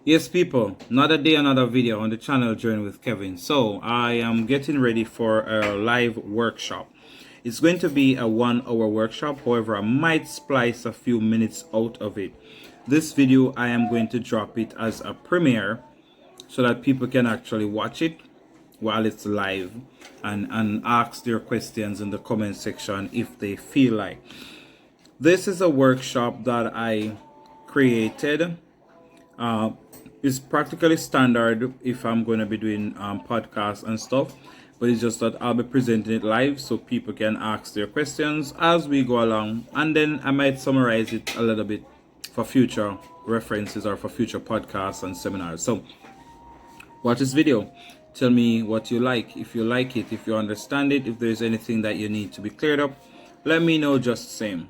Yes, people, another day, another video on the channel Journey with Kevin. So I am getting ready for a live workshop. It's going to be a 1 hour workshop. However, I might splice a few minutes out of it. This video, I am going to drop it as a premiere so that people can actually watch it while it's live and ask their questions in the comment section if they feel like. This is a workshop that I created. It's practically standard if I'm going to be doing podcasts and stuff, but it's just that I'll be presenting it live so people can ask their questions as we go along, and then I might summarize it a little bit for future references or for future podcasts and seminars. So watch this video, tell me what you like, if you like it, if you understand it, if there's anything that you need to be cleared up, let me know just the same.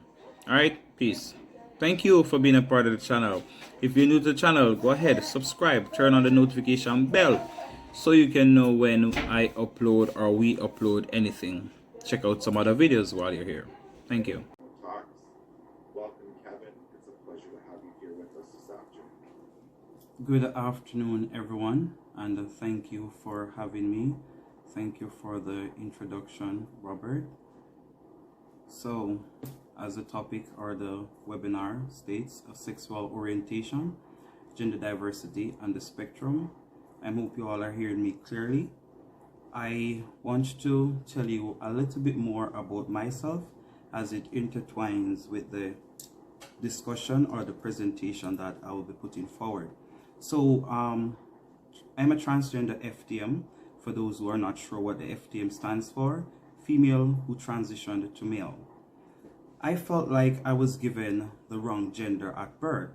All right, peace. Thank you for being a part of the channel. If you're new to the channel, go ahead, subscribe, turn on the notification bell so you can know when I upload or we upload anything. Check out some other videos while you're here. Thank you. Welcome, Kevin. It's a pleasure to have you here with us this afternoon. Good afternoon, everyone, and thank you for having me. Thank you for the introduction, Robert. So, as the topic or the webinar states, of sexual orientation, gender diversity, and the spectrum, I hope you all are hearing me clearly. I want to tell you a little bit more about myself as it intertwines with the discussion or the presentation that I will be putting forward. So, I'm a transgender FTM. For those who are not sure what the FTM stands for, female who transitioned to male. I felt like I was given the wrong gender at birth.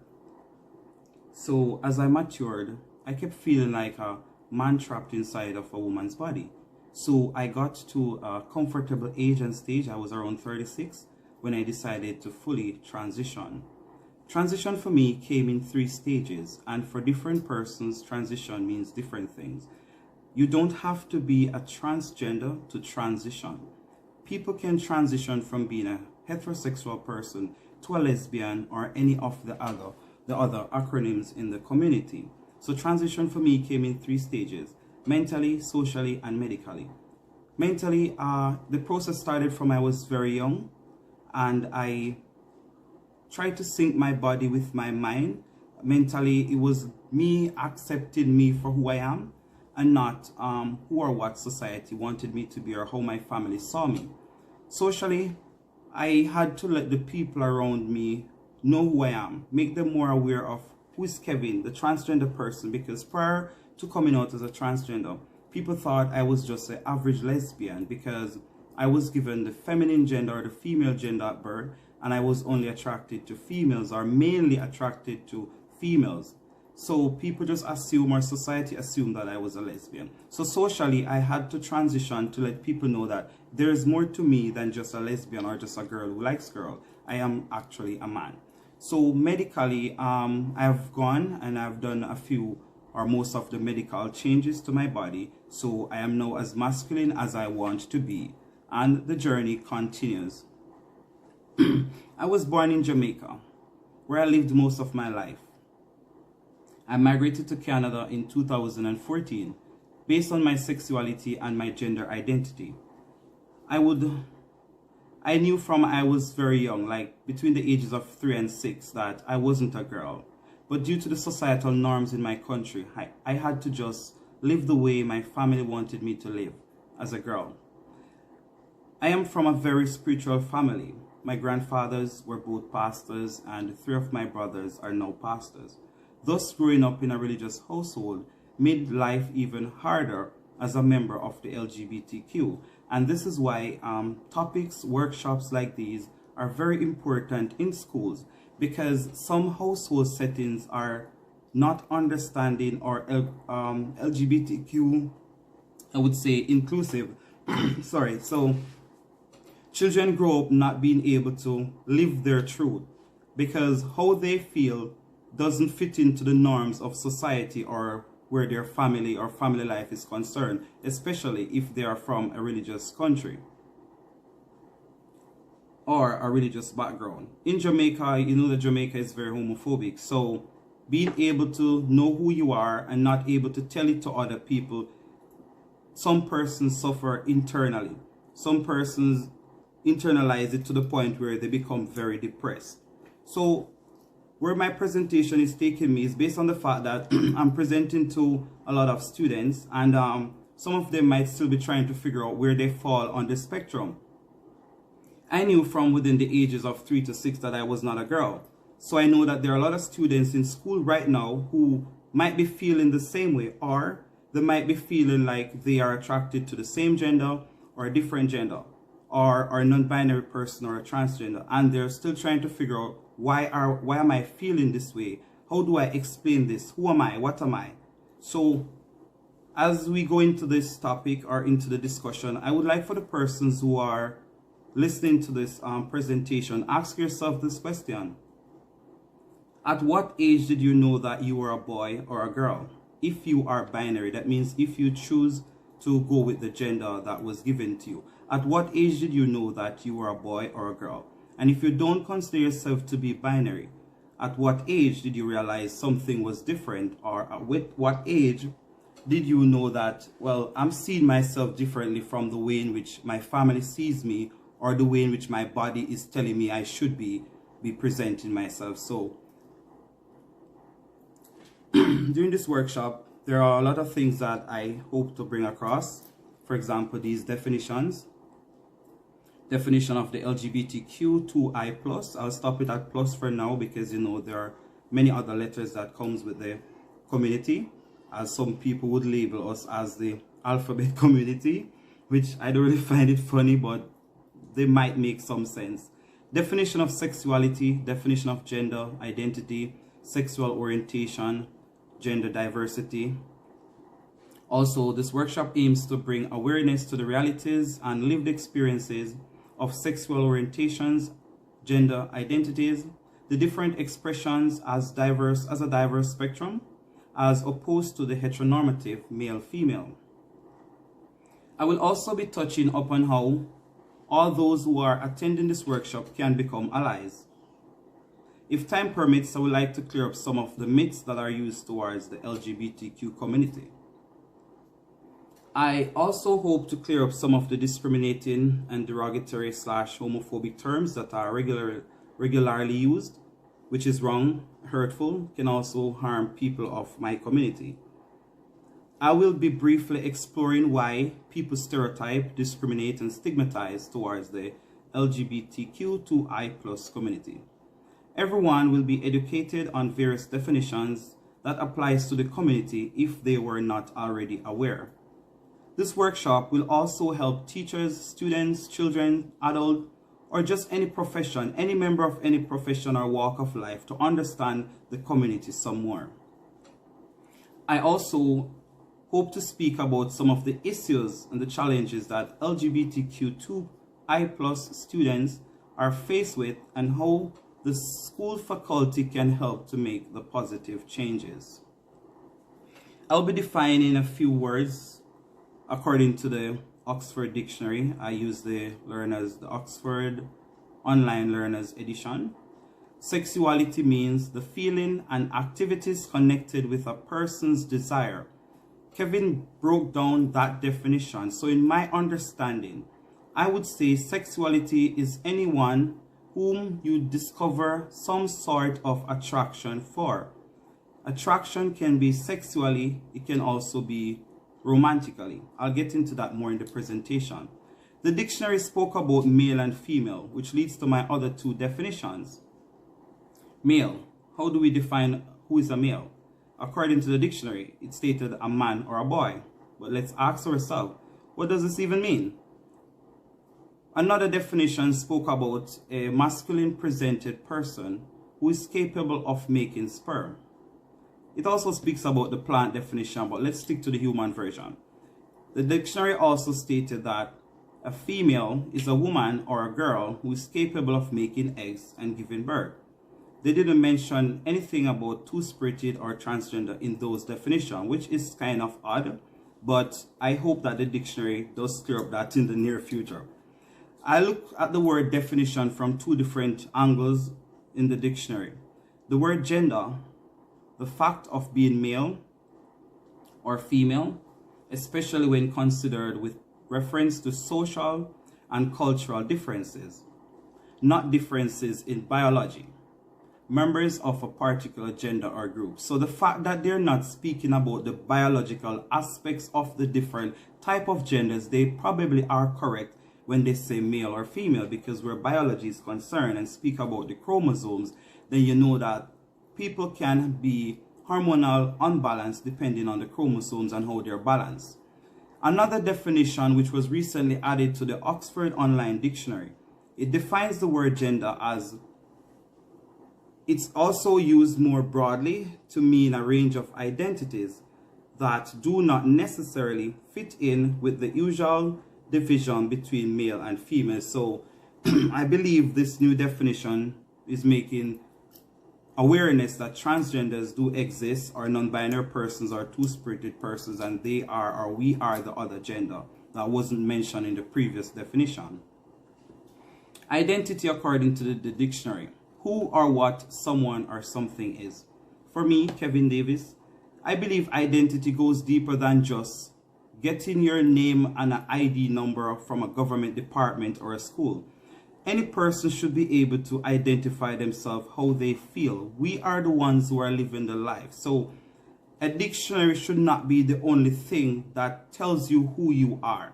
So as I matured, I kept feeling like a man trapped inside of a woman's body. So I got to a comfortable age and stage, I was around 36, when I decided to fully transition. Transition for me came in 3 stages, and for different persons, transition means different things. You don't have to be a transgender to transition. People can transition from being a heterosexual person to a lesbian or any of the other acronyms in the community. So transition for me came in 3 stages: mentally, socially, and medically. Mentally, the process started from I was very young, and I tried to sync my body with my mind. Mentally, it was me accepting me for who I am, and not who or what society wanted me to be or how my family saw me. Socially, I had to let the people around me know who I am, make them more aware of who is Kevin, the transgender person, because prior to coming out as a transgender, people thought I was just an average lesbian because I was given the feminine gender or the female gender at birth, and I was only attracted to females or mainly attracted to females. So people just assume, or society assumed, that I was a lesbian. So socially, I had to transition to let people know that there is more to me than just a lesbian or just a girl who likes girls. I am actually a man. So medically, I've gone and I've done a few or most of the medical changes to my body. So I am now as masculine as I want to be. And the journey continues. I was born in Jamaica, where I lived most of my life. I migrated to Canada in 2014 based on my sexuality and my gender identity. I knew from I was very young, like between the ages of 3 and 6, that I wasn't a girl. But due to the societal norms in my country, I had to just live the way my family wanted me to live as a girl. I am from a very spiritual family. My grandfathers were both pastors, and 3 of my brothers are now pastors. Thus, growing up in a religious household made life even harder as a member of the LGBTQ. And this is why topics, workshops like these are very important in schools, because some household settings are not understanding or LGBTQ, I would say, inclusive. Sorry. So children grow up not being able to live their truth because how they feel doesn't fit into the norms of society or where their family or family life is concerned, especially if they are from a religious country or a religious background. In Jamaica, you know that Jamaica is very homophobic. So being able to know who you are and not able to tell it to other people. Some persons suffer internally. Some persons internalize it to the point where they become very depressed. So where my presentation is taking me is based on the fact that I'm presenting to a lot of students, and some of them might still be trying to figure out where they fall on the spectrum. I knew from within the ages of 3 to 6 that I was not a girl. So I know that there are a lot of students in school right now who might be feeling the same way, or they might be feeling like they are attracted to the same gender or a different gender, or a non-binary person or a transgender, and they're still trying to figure out why am I feeling this way? How do I explain this? Who am I? What am I? So as we go into this topic or into the discussion, I would like for the persons who are listening to this presentation, ask yourself this question. At what age did you know that you were a boy or a girl? If you are binary, that means if you choose to go with the gender that was given to you. At what age did you know that you were a boy or a girl? And if you don't consider yourself to be binary, at what age did you realize something was different? Or at what age did you know that, well, I'm seeing myself differently from the way in which my family sees me, or the way in which my body is telling me I should be presenting myself? So during this workshop, there are a lot of things that I hope to bring across. For example, these definitions. Definition of the LGBTQ2I+. I'll stop it at plus for now because, you know, there are many other letters that comes with the community, as some people would label us as the alphabet community, which I don't really find it funny, but they might make some sense. Definition of sexuality, definition of gender identity, sexual orientation, gender diversity. Also, this workshop aims to bring awareness to the realities and lived experiences of sexual orientations, gender identities, the different expressions as a diverse spectrum, as opposed to the heteronormative male-female. I will also be touching upon how all those who are attending this workshop can become allies. If time permits, I would like to clear up some of the myths that are used towards the LGBTQ community. I also hope to clear up some of the discriminating and derogatory / homophobic terms that are regularly used, which is wrong, hurtful, can also harm people of my community. I will be briefly exploring why people stereotype, discriminate, and stigmatize towards the LGBTQ2I+ community. Everyone will be educated on various definitions that applies to the community if they were not already aware. This workshop will also help teachers, students, children, adults, or just any profession, any member of any profession or walk of life to understand the community some more. I also hope to speak about some of the issues and the challenges that LGBTQ2I+ students are faced with and how the school faculty can help to make the positive changes. I'll be defining a few words according to the Oxford Dictionary. I use the Oxford Online Learners Edition. Sexuality means the feeling and activities connected with a person's desire. Kevin broke down that definition. So in my understanding, I would say sexuality is anyone whom you discover some sort of attraction for. Attraction can be sexually, it can also be romantically. I'll get into that more in the presentation. The dictionary spoke about male and female, which leads to my other two definitions. Male. How do we define who is a male? According to the dictionary, it stated a man or a boy. But let's ask ourselves, what does this even mean? Another definition spoke about a masculine presented person who is capable of making sperm. It also speaks about the plant definition, but let's stick to the human version. The dictionary also stated that a female is a woman or a girl who is capable of making eggs and giving birth. They didn't mention anything about two-spirited or transgender in those definitions, which is kind of odd, but I hope that the dictionary does clear up that in the near future. I look at the word definition from two different angles in the dictionary. The word gender the fact of being male or female, especially when considered with reference to social and cultural differences, not differences in biology, members of a particular gender or group. So the fact that they're not speaking about the biological aspects of the different type of genders, they probably are correct when they say male or female, because where biology is concerned and speak about the chromosomes, then you know that people can be hormonal unbalanced depending on the chromosomes and how they're balanced. Another definition which was recently added to the Oxford Online Dictionary, it defines the word gender as it's also used more broadly to mean a range of identities that do not necessarily fit in with the usual division between male and female. So I believe this new definition is making awareness that transgenders do exist, or non-binary persons, or two-spirited persons, and they are or we are the other gender. That wasn't mentioned in the previous definition. Identity according to the dictionary. Who or what someone or something is. For me, Kevin Davis, I believe identity goes deeper than just getting your name and an ID number from a government department or a school. Any person should be able to identify themselves how they feel. We are the ones who are living the life. So a dictionary should not be the only thing that tells you who you are.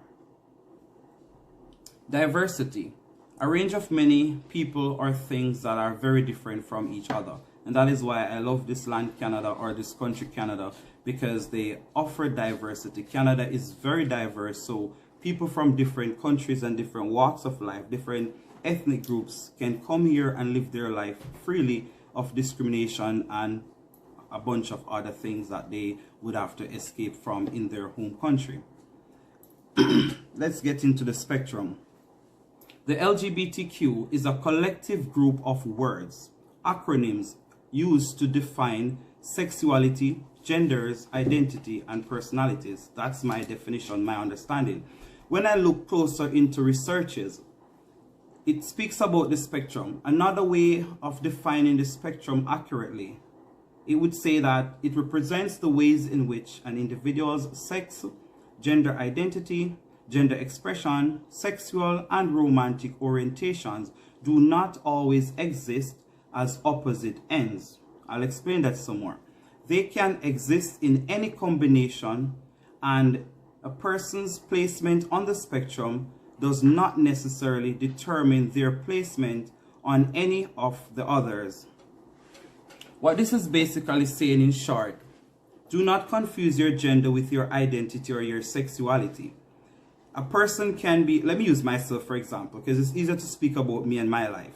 Diversity. A range of many people or things that are very different from each other. And that is why I love this land, Canada, or this country, Canada, because they offer diversity. Canada is very diverse, so people from different countries and different walks of life, different ethnic groups can come here and live their life freely of discrimination and a bunch of other things that they would have to escape from in their home country. Let's get into the spectrum. The LGBTQ is a collective group of words, acronyms used to define sexuality, genders, identity, and personalities. That's my definition, my understanding. When I look closer into researches, it speaks about the spectrum. Another way of defining the spectrum accurately, it would say that it represents the ways in which an individual's sex, gender identity, gender expression, sexual and romantic orientations do not always exist as opposite ends. I'll explain that some more. They can exist in any combination, and a person's placement on the spectrum does not necessarily determine their placement on any of the others. What this is basically saying in short, do not confuse your gender with your identity or your sexuality. A person can be, let me use myself for example, because it's easier to speak about me and my life.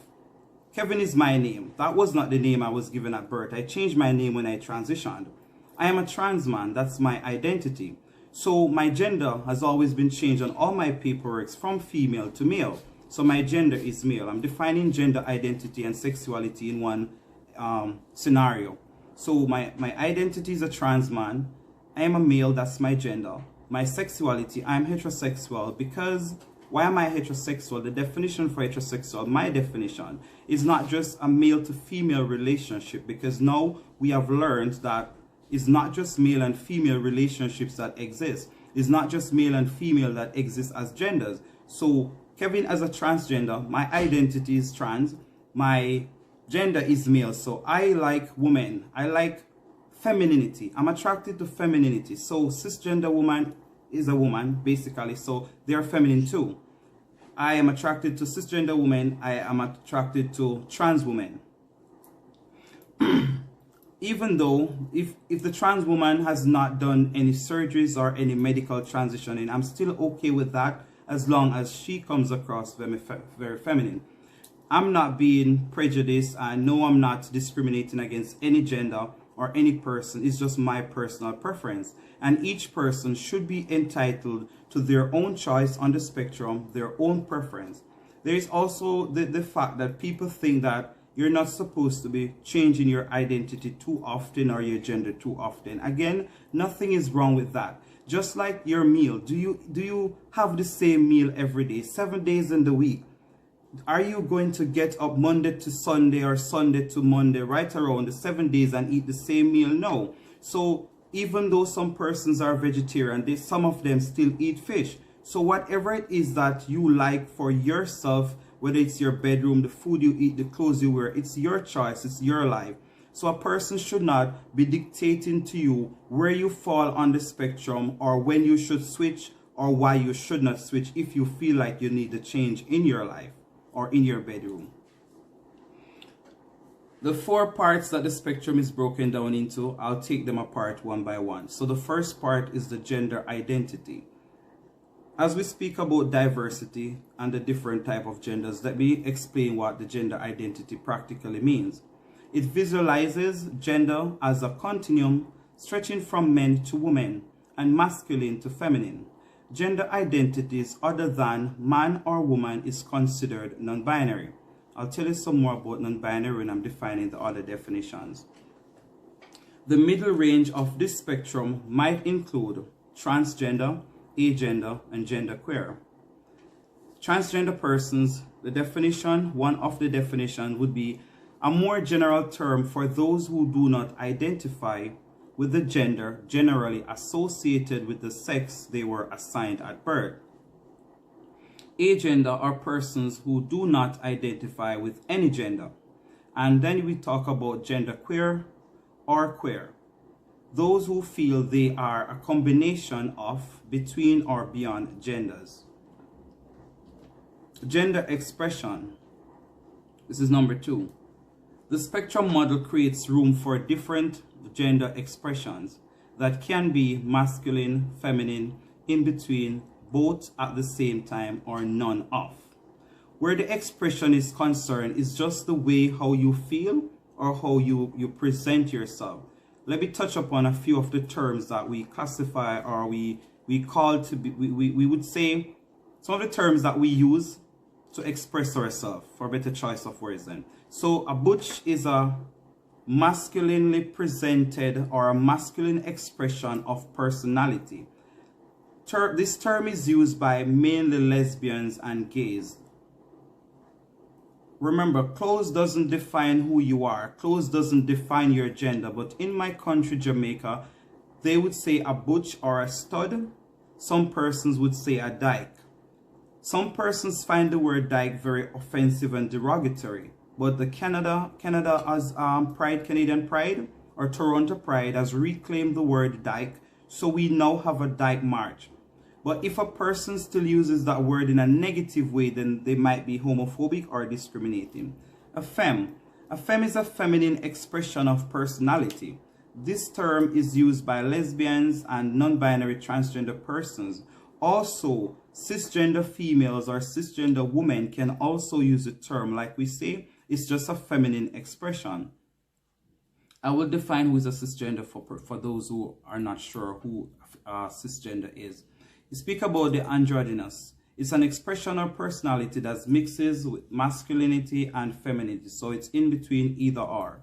Kevin is my name. That was not the name I was given at birth. I changed my name when I transitioned. I am a trans man. That's my identity. So my gender has always been changed on all my paperwork from female to male. So my gender is male. I'm defining gender identity and sexuality in one scenario. So my identity is a trans man. I am a male. That's my gender. My sexuality, I'm heterosexual. Because why am I heterosexual? The definition for heterosexual, my definition, is not just a male to female relationship, because now we have learned that it's not just male and female relationships that exist. It's not just male and female that exist as genders. So Kevin as a transgender, my identity is trans, my gender is male. So I like women, I like femininity. I'm attracted to femininity. So cisgender woman is a woman, basically, so they're feminine too. I am attracted to cisgender women. I am attracted to trans women. Even though if the trans woman has not done any surgeries or any medical transitioning, I'm still okay with that as long as she comes across very feminine. I'm not being prejudiced. I know I'm not discriminating against any gender or any person. It's just my personal preference. And each person should be entitled to their own choice on the spectrum, their own preference. There is also the fact that people think that you're not supposed to be changing your identity too often or your gender too often. Again, nothing is wrong with that. Just like your meal, do you have the same meal every day, 7 days in the week? Are you going to get up Monday to Sunday or Sunday to Monday, right around the 7 days, and eat the same meal? No. So even though some persons are vegetarian, some of them still eat fish. So whatever it is that you like for yourself, whether it's your bedroom, the food you eat, the clothes you wear, it's your choice, it's your life. So a person should not be dictating to you where you fall on the spectrum, or when you should switch, or why you should not switch if you feel like you need a change in your life or in your bedroom. The 4 parts that the spectrum is broken down into, I'll take them apart one by one. So the first part is the gender identity. As we speak about diversity and the different type of genders, let me explain what the gender identity practically means. It visualizes gender as a continuum stretching from men to women and masculine to feminine. Gender identities other than man or woman is considered non-binary. I'll tell you some more about non-binary when I'm defining the other definitions. The middle range of this spectrum might include transgender, agender, and genderqueer. Transgender persons, one of the definitions would be a more general term for those who do not identify with the gender generally associated with the sex they were assigned at birth. Agender are persons who do not identify with any gender. And then we talk about genderqueer or queer. Those who feel they are a combination of, between, or beyond genders. Gender expression. This is number 2. The spectrum model creates room for different gender expressions that can be masculine, feminine, in between, both at the same time, or none of. Where the expression is concerned is just the way how you feel or how you present yourself. Let me touch upon a few of the terms that we classify, or we call to be, we would say some of the terms that we use to express ourselves, for a better choice of words then. So a butch is a masculinely presented or a masculine expression of personality. This term is used by mainly lesbians and gays. Remember, clothes doesn't define who you are. Clothes doesn't define your gender. But in my country, Jamaica, they would say a butch or a stud. Some persons would say a dyke. Some persons find the word dyke very offensive and derogatory. But the Canada as Canadian Pride, or Toronto Pride, has reclaimed the word dyke. So we now have a dyke march. But if a person still uses that word in a negative way, then they might be homophobic or discriminating. A femme is a feminine expression of personality. This term is used by lesbians and non-binary transgender persons. Also, cisgender females or cisgender women can also use the term. Like we say, it's just a feminine expression. I will define who is a cisgender for those who are not sure who cisgender is. We speak about the androgynous. It's an expression or personality that mixes with masculinity and femininity. So it's in between either or.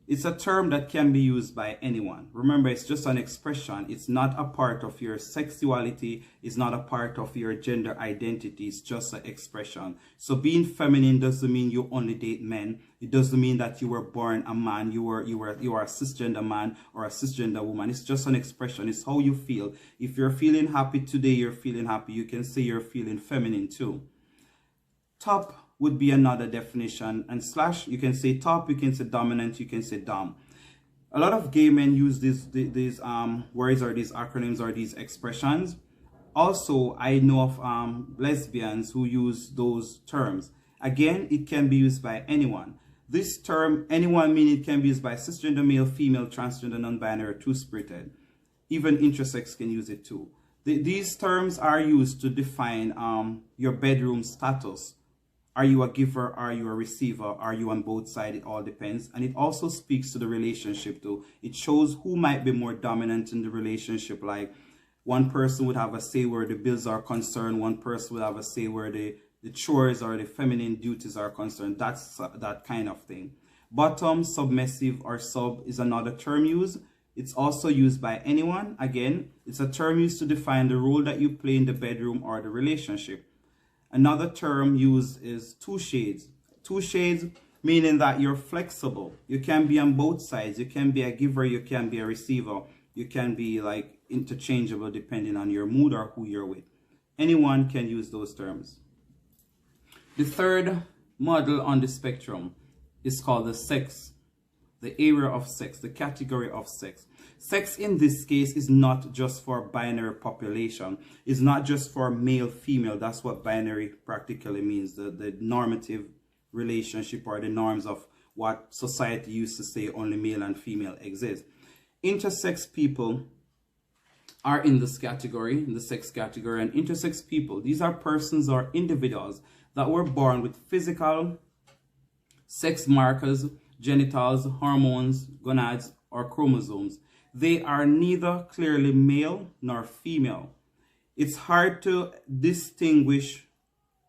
It's a term that can be used by anyone. Remember, it's just an expression. It's not a part of your sexuality. It's not a part of your gender identity. It's just an expression. So being feminine doesn't mean you only date men. It doesn't mean that you were born a man. You are a cisgender man or a cisgender woman. It's just an expression. It's how you feel. If you're feeling happy today, you're feeling happy. You can say you're feeling feminine too. Top would be another definition, and slash, you can say top, you can say dominant, you can say dom. A lot of gay men use these words or these acronyms or these expressions. Also, I know of lesbians who use those terms. Again, it can be used by anyone. This term, anyone, meaning it can be used by cisgender male, female, transgender, non-binary, two-spirited. Even intersex can use it too. These terms are used to define your bedroom status. Are you a giver? Are you a receiver? Are you on both sides? It all depends. And it also speaks to the relationship too. It shows who might be more dominant in the relationship. Like one person would have a say where the bills are concerned. One person would have a say where the chores or the feminine duties are concerned. That's that kind of thing. Bottom, submissive, or sub is another term used. It's also used by anyone. Again, it's a term used to define the role that you play in the bedroom or the relationship. Another term used is two shades. Two shades meaning that you're flexible. You can be on both sides. You can be a giver, you can be a receiver. You can be like interchangeable depending on your mood or who you're with. Anyone can use those terms. The third model on the spectrum is called the sex, the area of sex, the category of sex. Sex in this case is not just for binary population. It's not just for male, female. That's what binary practically means, the normative relationship or the norms of what society used to say only male and female exist. Intersex people are in this category, in the sex category, and intersex people, these are persons or individuals that were born with physical sex markers, genitals, hormones, gonads, or chromosomes. They are neither clearly male nor female. It's hard to distinguish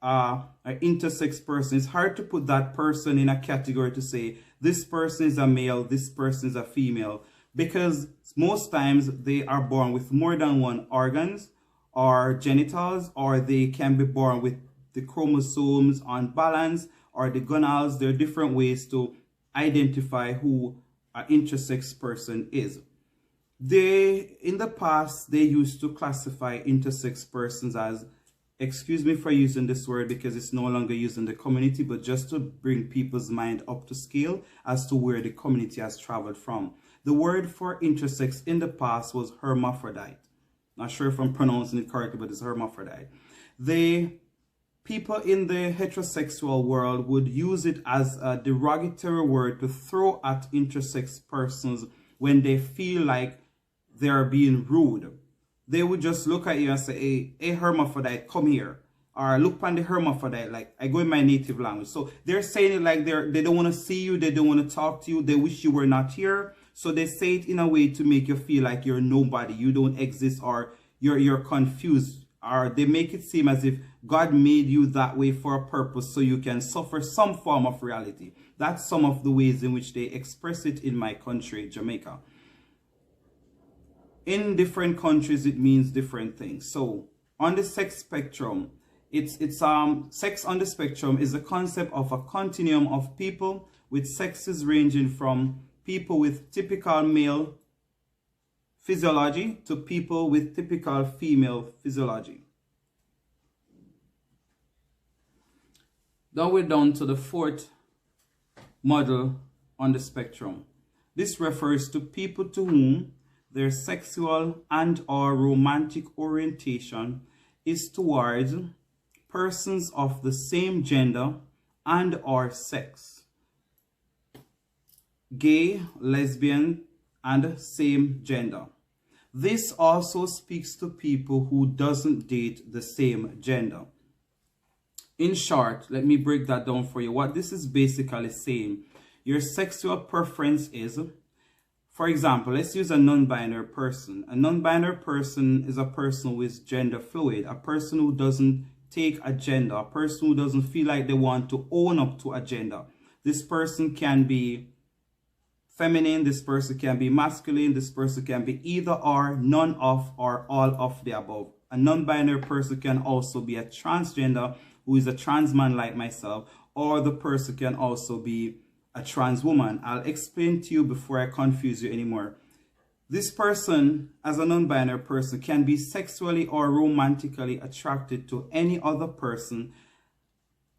an intersex person. It's hard to put that person in a category to say this person is a male, this person is a female, because most times they are born with more than one organs or genitals, or they can be born with the chromosomes unbalanced or the gonads. There are different ways to identify who an intersex person is. In the past, they used to classify intersex persons as, excuse me for using this word because it's no longer used in the community, but just to bring people's mind up to scale as to where the community has traveled from. The word for intersex in the past was hermaphrodite. Not sure if I'm pronouncing it correctly, but it's hermaphrodite. People in the heterosexual world would use it as a derogatory word to throw at intersex persons when they feel like they're being rude. They would just look at you and say, hey hermaphrodite, come here. Or look upon the hermaphrodite, like I go in my native language. So they're saying it like they don't want to see you, they don't want to talk to you, they wish you were not here. So they say it in a way to make you feel like you're nobody, you don't exist, or you're confused. Or they make it seem as if God made you that way for a purpose so you can suffer some form of reality. That's some of the ways in which they express it in my country, Jamaica. In different countries, it means different things. So on the sex spectrum, sex on the spectrum is the concept of a continuum of people with sexes ranging from people with typical male physiology to people with typical female physiology. Now we're down to the fourth model on the spectrum. This refers to people to whom their sexual and or romantic orientation is towards persons of the same gender and or sex. Gay, lesbian, and same gender. This also speaks to people who doesn't date the same gender. In short, let me break that down for you. What this is basically saying, your sexual preference is, for example, let's use a non-binary person. A non-binary person is a person who is gender fluid, a person who doesn't take a gender, a person who doesn't feel like they want to own up to a gender. This person can be feminine, this person can be masculine, this person can be either or, none of, or all of the above. A non-binary person can also be a transgender who is a trans man like myself, or the person can also be a trans woman. I'll explain to you before I confuse you anymore. This person, as a non-binary person, can be sexually or romantically attracted to any other person,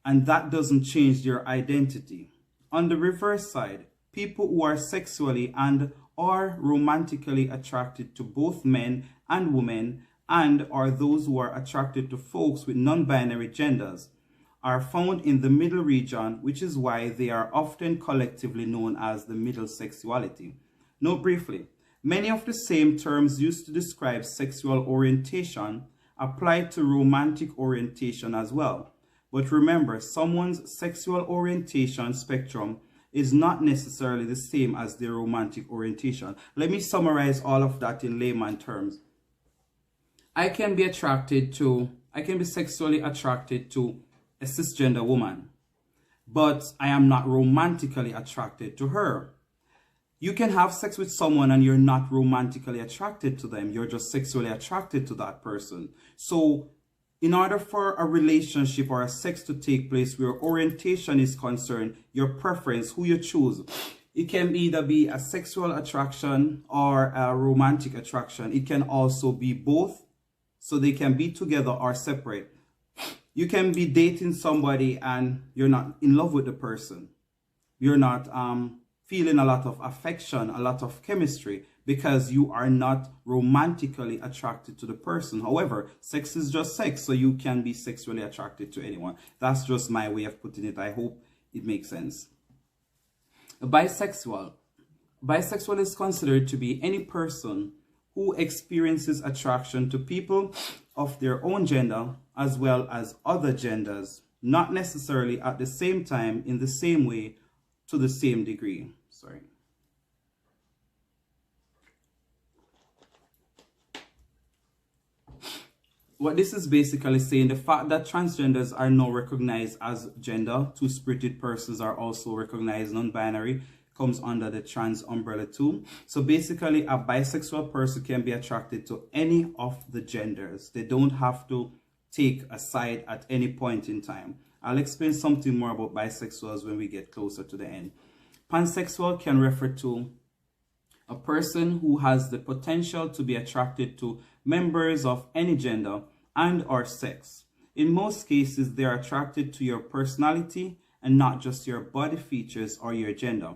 and that doesn't change their identity. On the reverse side, people who are sexually and or romantically attracted to both men and women, and are those who are attracted to folks with non-binary genders, are found in the middle region, which is why they are often collectively known as the middle sexuality. Note briefly, many of the same terms used to describe sexual orientation apply to romantic orientation as well. But remember, someone's sexual orientation spectrum is not necessarily the same as their romantic orientation. Let me summarize all of that in layman terms. I can be sexually attracted to a cisgender woman, but I am not romantically attracted to her. You can have sex with someone and you're not romantically attracted to them. You're just sexually attracted to that person. So in order for a relationship or a sex to take place where orientation is concerned, your preference, who you choose, it can either be a sexual attraction or a romantic attraction. It can also be both, so they can be together or separate. You can be dating somebody and you're not in love with the person. You're not feeling a lot of affection, a lot of chemistry, because you are not romantically attracted to the person. However, sex is just sex, so you can be sexually attracted to anyone. That's just my way of putting it. I hope it makes sense. Bisexual. Bisexual is considered to be any person who experiences attraction to people of their own gender as well as other genders, not necessarily at the same time, in the same way, to the same degree. Sorry. What this is basically saying, the fact that transgenders are now recognized as gender, two-spirited persons are also recognized, non-binary, comes under the trans umbrella too. So basically, a bisexual person can be attracted to any of the genders. They don't have to take a side at any point in time. I'll explain something more about bisexuals when we get closer to the end. Pansexual can refer to a person who has the potential to be attracted to members of any gender and or sex. In most cases, they are attracted to your personality and not just your body features or your gender.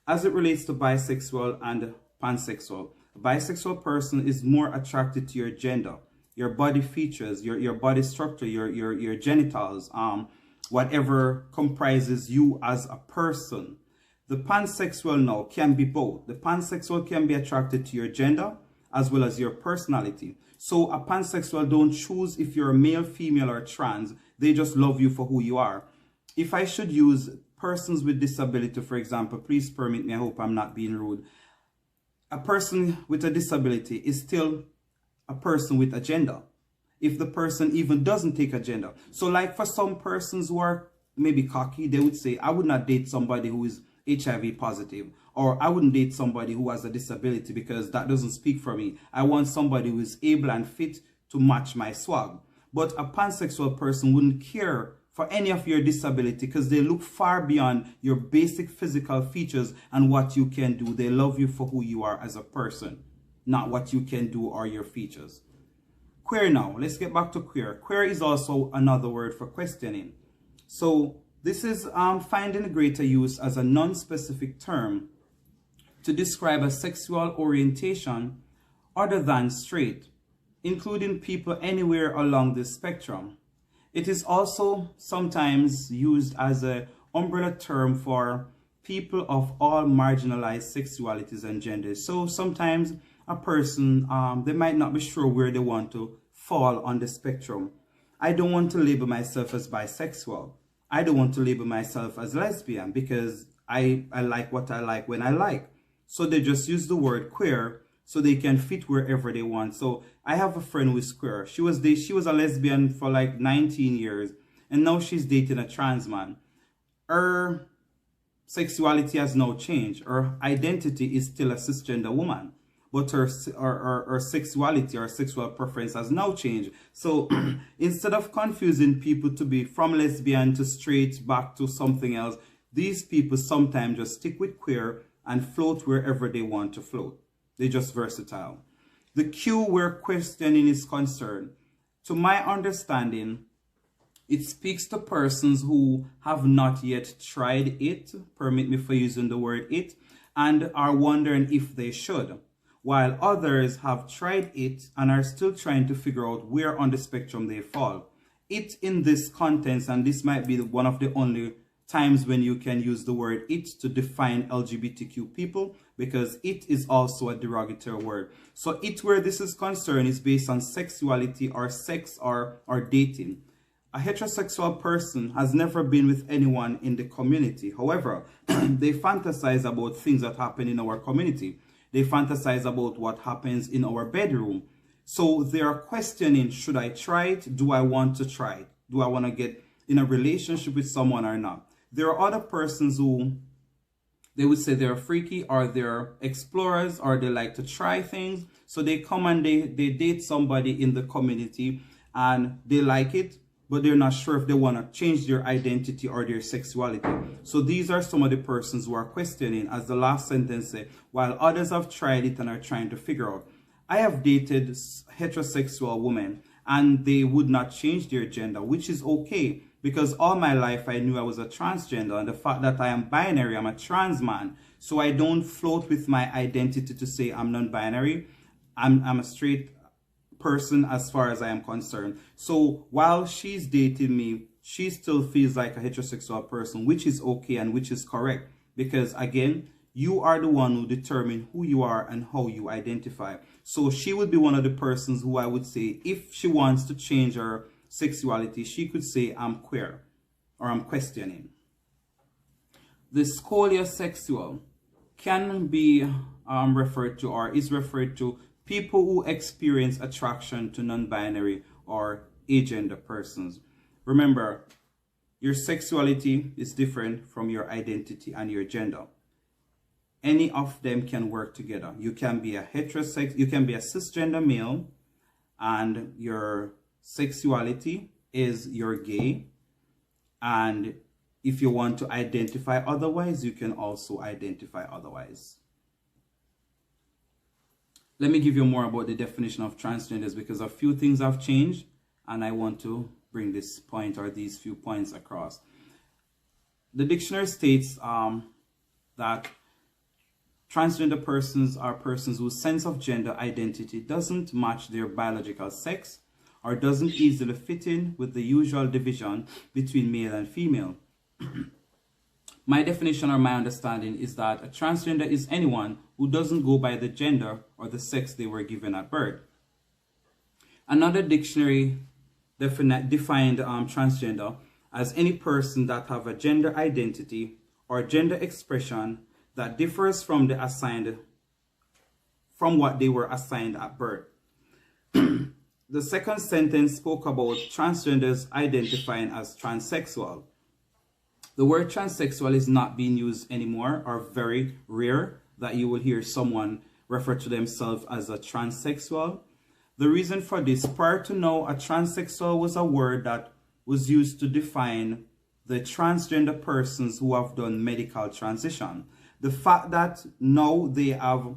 As it relates to bisexual and pansexual, a bisexual person is more attracted to your gender, your body features, your body structure, your genitals, whatever comprises you as a person. The pansexual now can be both. The pansexual can be attracted to your gender as well as your personality. So a pansexual don't choose if you're male, female, or trans. They just love you for who you are. If I should use persons with disability, for example, please permit me, I hope I'm not being rude. A person with a disability is still a person with a gender, if the person even doesn't take a gender. So like for some persons who are maybe cocky, they would say, I would not date somebody who is HIV positive, or I wouldn't date somebody who has a disability because that doesn't speak for me. I want somebody who is able and fit to match my swag. But a pansexual person wouldn't care for any of your disability because they look far beyond your basic physical features and what you can do. They love you for who you are as a person, not what you can do or your features. Queer now. Let's get back to queer. Queer is also another word for questioning. So this is finding a greater use as a non-specific term to describe a sexual orientation other than straight, including people anywhere along the spectrum. It is also sometimes used as an umbrella term for people of all marginalized sexualities and genders. So sometimes a person, they might not be sure where they want to fall on the spectrum. I don't want to label myself as bisexual. I don't want to label myself as lesbian because I like what I like when I like. So they just use the word queer so they can fit wherever they want. So I have a friend who is queer. She was a lesbian for like 19 years and now she's dating a trans man. Her sexuality has now changed. Her identity is still a cisgender woman, but her sexuality or sexual preference has now changed. So instead of confusing people to be from lesbian to straight back to something else, these people sometimes just stick with queer and float wherever they want to float. They're just versatile. The Q where questioning is concerned, to my understanding, it speaks to persons who have not yet tried it, permit me for using the word it, and are wondering if they should, while others have tried it and are still trying to figure out where on the spectrum they fall. It in this context, and this might be one of the only times when you can use the word it to define LGBTQ people, because it is also a derogatory word. So it where this is concerned is based on sexuality or sex or dating. A heterosexual person has never been with anyone in the community. However, they fantasize about things that happen in our community. They fantasize about what happens in our bedroom. So they are questioning, should I try it? Do I want to try it? Do I want to get in a relationship with someone or not? There are other persons who, they would say they're freaky or they're explorers or they like to try things. So they come and they date somebody in the community and they like it, but they're not sure if they want to change their identity or their sexuality. So these are some of the persons who are questioning, as the last sentence said, while others have tried it and are trying to figure out. I have dated heterosexual women and they would not change their gender, which is okay, because all my life I knew I was a transgender, and the fact that I am binary, I'm a trans man, so I don't float with my identity to say I'm non-binary. I'm a straight person as far as I am concerned. So while she's dating me, she still feels like a heterosexual person, which is okay and which is correct, because again, you are the one who determine who you are and how you identify. So she would be one of the persons who I would say, if she wants to change her sexuality, she could say I'm queer or I'm questioning. The scoliosexual can be referred to, or is referred to, people who experience attraction to non-binary or agender persons. Remember, your sexuality is different from your identity and your gender. Any of them can work together. You can be a you can be a cisgender male, and your sexuality is you're gay. And if you want to identify otherwise, you can also identify otherwise. Let me give you more about the definition of transgenders, because a few things have changed and I want to bring this point or these few points across. The dictionary states that transgender persons are persons whose sense of gender identity doesn't match their biological sex or doesn't easily fit in with the usual division between male and female. My definition or my understanding is that a transgender is anyone who doesn't go by the gender or the sex they were given at birth. Another dictionary defined transgender as any person that have a gender identity or gender expression that differs from what they were assigned at birth. The second sentence spoke about transgenders identifying as transsexual. The word transsexual is not being used anymore, or very rare that you will hear someone refer to themselves as a transsexual. The reason for this, prior to now, a transsexual was a word that was used to define the transgender persons who have done medical transition. The fact that now they have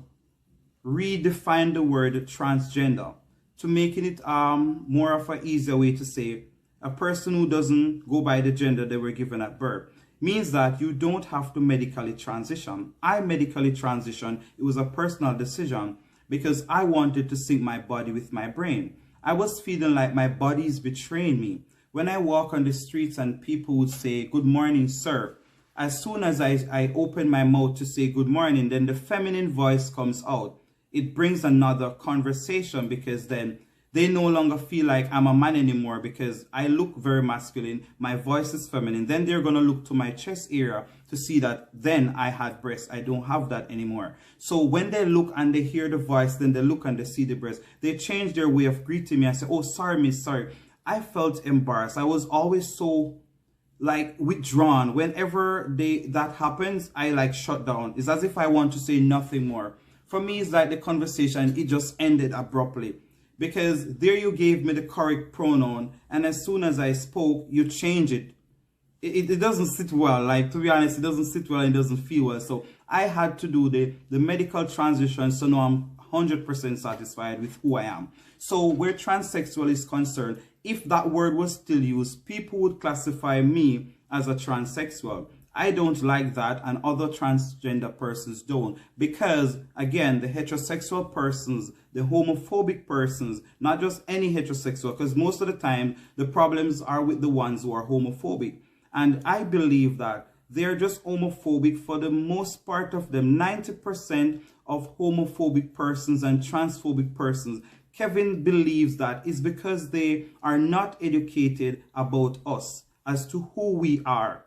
redefined the word transgender to making it more of an easier way to say a person who doesn't go by the gender they were given at birth, means that you don't have to medically transition. I medically transitioned. It was a personal decision because I wanted to sync my body with my brain. I was feeling like my body is betraying me. When I walk on the streets and people would say, "Good morning, sir," as soon as I open my mouth to say good morning, then the feminine voice comes out. It brings another conversation, because then they no longer feel like I'm a man anymore because I look very masculine, my voice is feminine. Then they're going to look to my chest area to see that then I had breasts. I don't have that anymore. So when they look and they hear the voice, then they look and they see the breast, they change their way of greeting me. I say, "Oh, sorry, miss, sorry." I felt embarrassed. I was always so like withdrawn. Whenever that happens, I like shut down. It's as if I want to say nothing more. For me, it's like the conversation, it just ended abruptly, because there you gave me the correct pronoun, and as soon as I spoke, you change it. It doesn't sit well. Like, to be honest, it doesn't sit well and it doesn't feel well. So I had to do the medical transition, so now I'm 100% satisfied with who I am. So where transsexual is concerned, if that word was still used, people would classify me as a transsexual. I don't like that, and other transgender persons don't, because again, the heterosexual persons, the homophobic persons, not just any heterosexual, because most of the time the problems are with the ones who are homophobic. And I believe that they're just homophobic for the most part of them. 90% of homophobic persons and transphobic persons, Kevin believes that is because they are not educated about us as to who we are.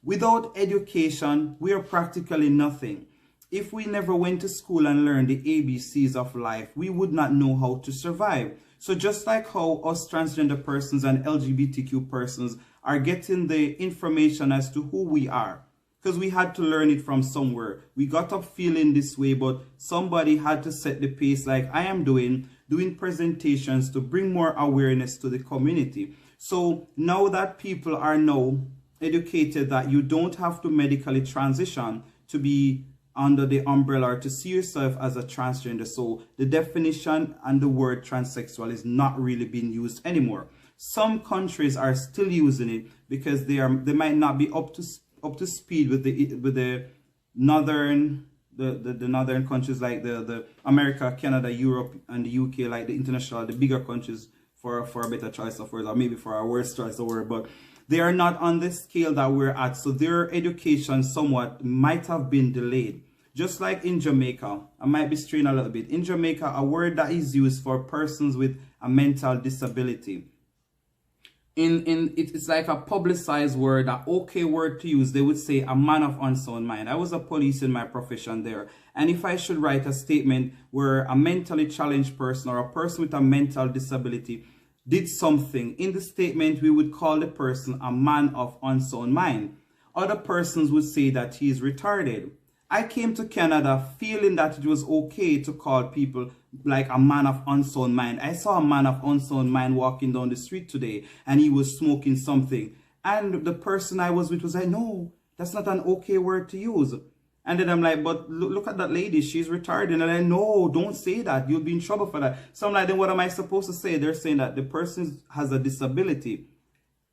Without education, we are practically nothing. If we never went to school and learned the ABCs of life, we would not know how to survive. So just like how us transgender persons and LGBTQ persons are getting the information as to who we are, because we had to learn it from somewhere. We got up feeling this way, but somebody had to set the pace, like I am doing presentations to bring more awareness to the community. So now that people are now educated that you don't have to medically transition to be under the umbrella or to see yourself as a transgender. So the definition and the word transsexual is not really being used anymore. Some countries are still using it because they might not be up to speed with the northern northern countries, like the America, Canada, Europe, and the UK, like the international, the bigger countries, for a better choice of words, or maybe for a worse choice of word, but they are not on the scale that we're at. So their education somewhat might have been delayed. Just like in Jamaica, I might be straying a little bit. In Jamaica, a word that is used for persons with a mental disability, it's like a publicized word, an okay word to use. They would say a man of unsound mind. I was a police in my profession there, and if I should write a statement where a mentally challenged person or a person with a mental disability did something, in the statement we would call the person a man of unsound mind. Other persons would say that he is retarded. I came to Canada feeling that it was okay to call people like a man of unsound mind. I saw a man of unsound mind walking down the street today, and he was smoking something. And the person I was with was like, no, that's not an okay word to use. And then I'm like, but look at that lady, she's retarded. And I'm like, no, don't say that. You'll be in trouble for that. So I'm like, then what am I supposed to say? They're saying that the person has a disability.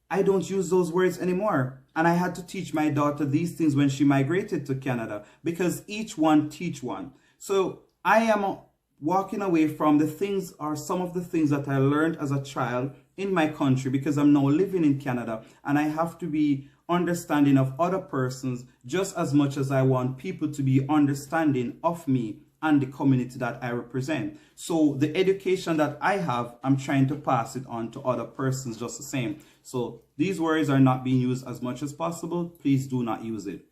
I don't use those words anymore. And I had to teach my daughter these things when she migrated to Canada, because each one teach one. So I am walking away from the things, or some of the things that I learned as a child in my country, because I'm now living in Canada, and I have to be understanding of other persons just as much as I want people to be understanding of me and the community that I represent. So the education that I have, I'm trying to pass it on to other persons just the same. So these words are not being used as much as possible. Please do not use it.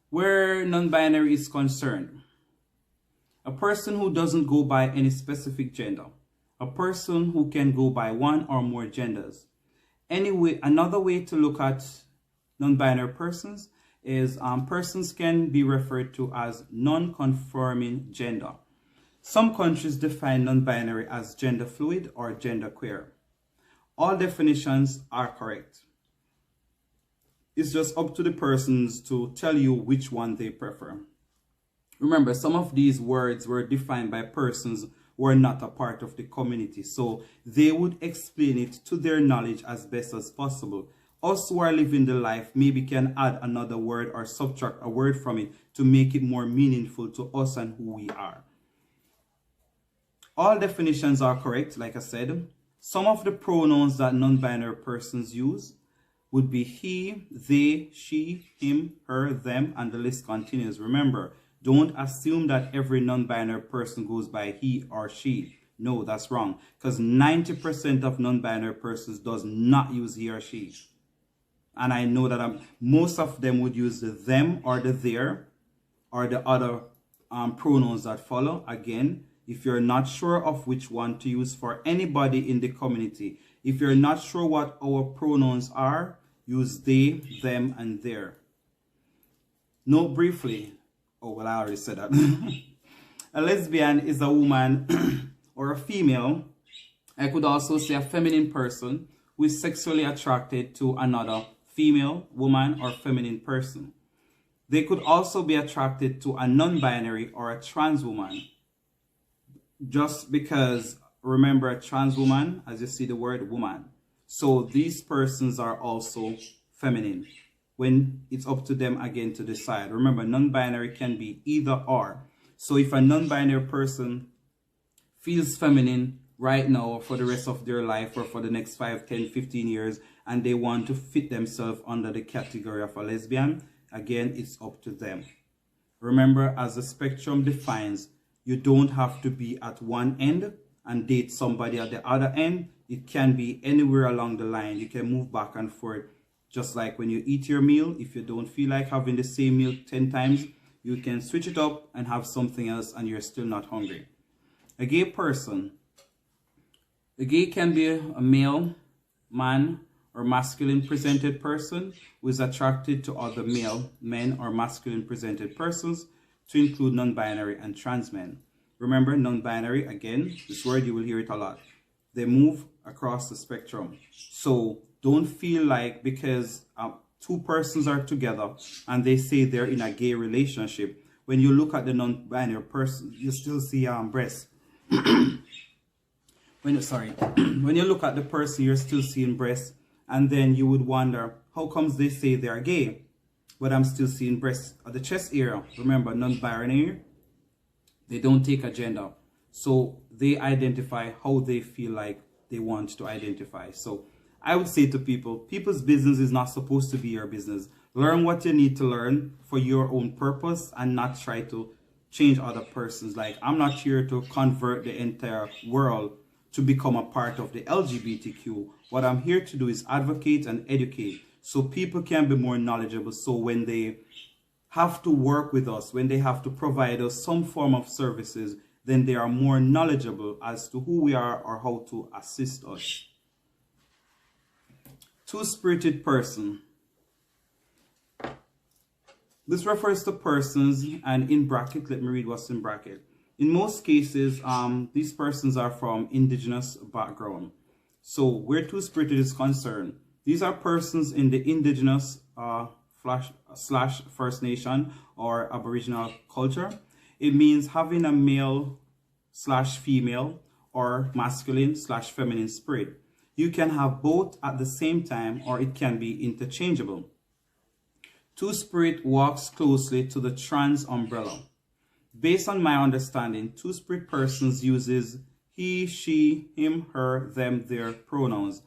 Where non-binary is concerned, a person who doesn't go by any specific gender, a person who can go by one or more genders. Anyway, another way to look at non-binary persons is persons can be referred to as non-conforming gender. Some countries define non-binary as gender fluid or gender queer. All definitions are correct. It's just up to the persons to tell you which one they prefer. Remember, some of these words were defined by persons who are not a part of the community, so they would explain it to their knowledge as best as possible. Us who are living the life maybe can add another word or subtract a word from it to make it more meaningful to us and who we are. All definitions are correct, like I said. Some of the pronouns that non-binary persons use would be he, they, she, him, her, them, and the list continues. Remember, don't assume that every non-binary person goes by he or she. No, that's wrong, because 90% of non-binary persons does not use he or she. And I know that most of them would use the them or the their or the other pronouns that follow. Again, if you're not sure of which one to use for anybody in the community, if you're not sure what our pronouns are, use they, them, and their. Note briefly. Oh, well, I already said that. A lesbian is a woman or a female. I could also say a feminine person who is sexually attracted to another female, woman, or feminine person. They could also be attracted to a non-binary or a trans woman. Just because, remember, a trans woman, as you see the word woman. So these persons are also feminine, when it's up to them again to decide. Remember, non-binary can be either or. So if a non-binary person feels feminine right now or for the rest of their life or for the next 5, 10, 15 years, and they want to fit themselves under the category of a lesbian, again, it's up to them. Remember, as the spectrum defines, you don't have to be at one end and date somebody at the other end. It can be anywhere along the line. You can move back and forth. Just like when you eat your meal, if you don't feel like having the same meal 10 times, you can switch it up and have something else and you're still not hungry. A gay person. A gay can be a male, man, or masculine presented person who is attracted to other male men or masculine presented persons, to include non-binary and trans men. Remember, non-binary, again, this word you will hear it a lot. They move across the spectrum. So don't feel like because two persons are together and they say they're in a gay relationship, when you look at the non-binary person, you still see breasts. when you look at the person, you're still seeing breasts, and then you would wonder, how comes they say they're gay, but I'm still seeing breasts at the chest area? Remember, non-binary, they don't take a gender. So they identify how they feel like they want to identify. So I would say to people, people's business is not supposed to be your business. Learn what you need to learn for your own purpose and not try to change other persons. Like, I'm not here to convert the entire world to become a part of the LGBTQ. What I'm here to do is advocate and educate so people can be more knowledgeable. So when they have to work with us, when they have to provide us some form of services, then they are more knowledgeable as to who we are or how to assist us. Two-spirited person. This refers to persons, and in bracket, let me read what's in bracket. In most cases, these persons are from indigenous background. So where two-spirited is concerned, these are persons in the indigenous slash First Nation or Aboriginal culture. It means having a male slash female or masculine slash feminine spirit. You can have both at the same time, or it can be interchangeable. Two-spirit walks closely to the trans umbrella. Based on my understanding, two-spirit persons uses he, she, him, her, them, their pronouns.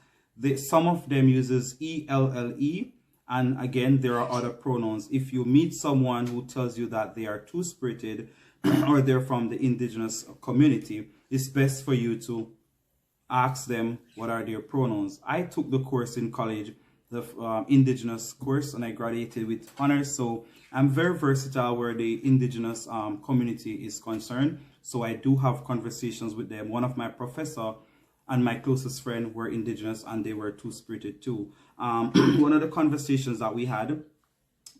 Some of them uses ELLE, and again, there are other pronouns. If you meet someone who tells you that they are two-spirited or they're from the indigenous community, it's best for you to ask them what are their pronouns. I took the course in college, the indigenous course, and I graduated with honors. So I'm very versatile where the indigenous community is concerned. So I do have conversations with them. One of my professor and my closest friend were indigenous, and they were two-spirited too. One of the conversations that we had,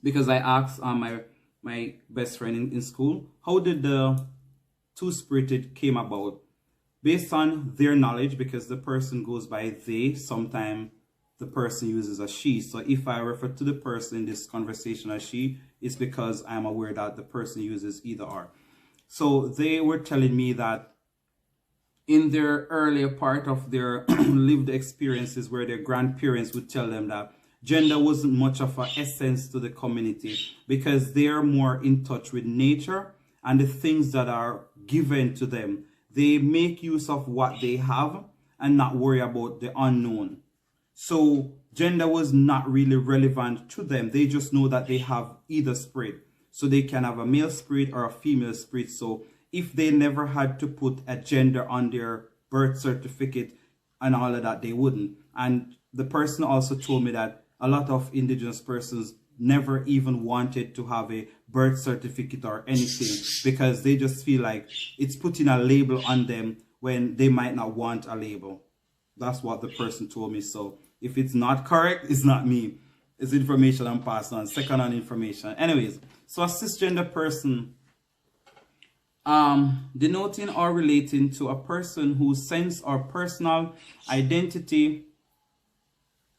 because I asked my best friend in school, how did the two-spirited came about? Based on their knowledge, because the person goes by they, sometimes the person uses a she. So if I refer to the person in this conversation as she, it's because I'm aware that the person uses either or. So they were telling me that in their earlier part of their lived experiences, where their grandparents would tell them that gender wasn't much of an essence to the community, because they are more in touch with nature and the things that are given to them. They make use of what they have and not worry about the unknown. So gender was not really relevant to them. They just know that they have either spirit. So they can have a male spirit or a female spirit. So if they never had to put a gender on their birth certificate and all of that, they wouldn't. And the person also told me that a lot of indigenous persons never even wanted to have a birth certificate or anything, because they just feel like it's putting a label on them when they might not want a label. That's what the person told me. So if it's not correct, it's not me. It's information I'm passing on, second-hand information. Anyways, so a cisgender person, denoting or relating to a person whose sense or personal identity